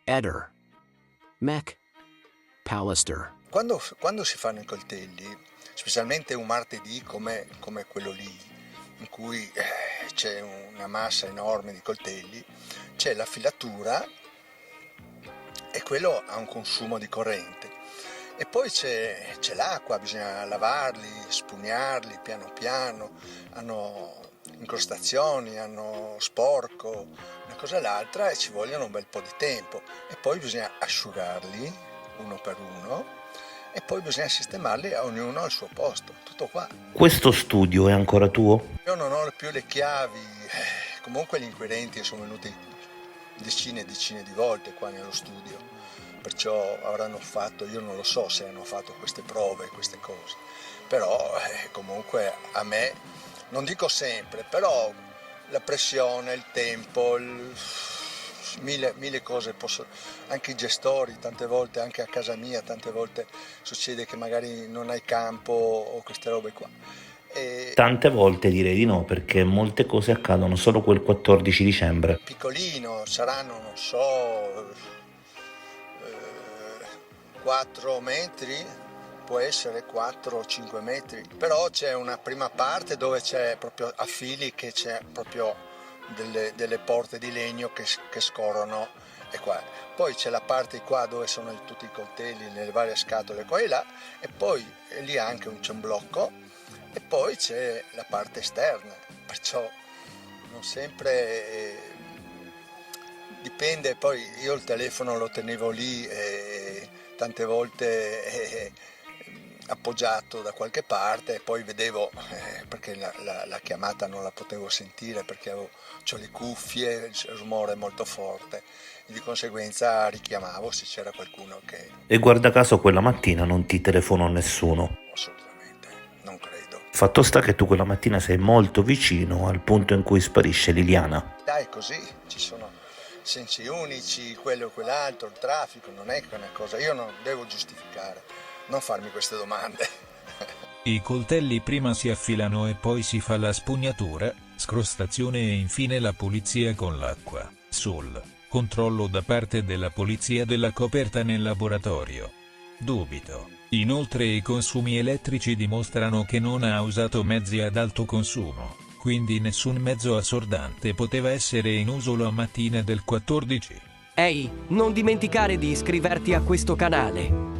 Eder, Mech, Pallister. Quando si fanno i coltelli, specialmente un martedì come quello lì, in cui c'è una massa enorme di coltelli, c'è la filatura e quello ha un consumo di corrente. E poi c'è l'acqua, bisogna lavarli, spugnarli piano piano, hanno incrostazioni, hanno sporco, una cosa e l'altra, e ci vogliono un bel po' di tempo. E poi bisogna asciugarli uno per uno e poi bisogna sistemarli a ognuno al suo posto, tutto qua. Questo studio è ancora tuo? Io non ho più le chiavi, comunque gli inquirenti sono venuti decine e decine di volte qua nello studio, perciò avranno fatto, io non lo so se hanno fatto queste prove, queste cose, però comunque a me, non dico sempre, però la pressione, il tempo, mille cose, anche i gestori, tante volte, anche a casa mia, tante volte succede che magari non hai campo o queste robe qua. Tante volte direi di no, perché molte cose accadono solo quel 14 dicembre. Piccolino, saranno, non so, 4 metri, può essere 4 o 5 metri, però c'è una prima parte dove c'è proprio a fili, che c'è proprio delle porte di legno che scorrono e qua. Poi c'è la parte qua dove sono tutti i coltelli, le varie scatole qua e là, e poi lì anche c'è un blocco. E poi c'è la parte esterna, perciò non sempre dipende. Poi io il telefono lo tenevo lì tante volte appoggiato da qualche parte, e poi vedevo, perché la chiamata non la potevo sentire perché ho le cuffie, il rumore è molto forte, e di conseguenza richiamavo se c'era qualcuno che... E guarda caso quella mattina non ti telefonò nessuno. Assolutamente, non credo. Fatto sta che tu quella mattina sei molto vicino al punto in cui sparisce Liliana. Dai, così ci sono sensi unici, quello o quell'altro, il traffico, non è che è una cosa, io non devo giustificare, non farmi queste domande. I coltelli prima si affilano e poi si fa la spugnatura, scrostazione e infine la pulizia con l'acqua, sul controllo da parte della polizia della coperta nel laboratorio. Dubito. Inoltre i consumi elettrici dimostrano che non ha usato mezzi ad alto consumo, quindi nessun mezzo assordante poteva essere in uso la mattina del 14. Ehi, non dimenticare di iscriverti a questo canale.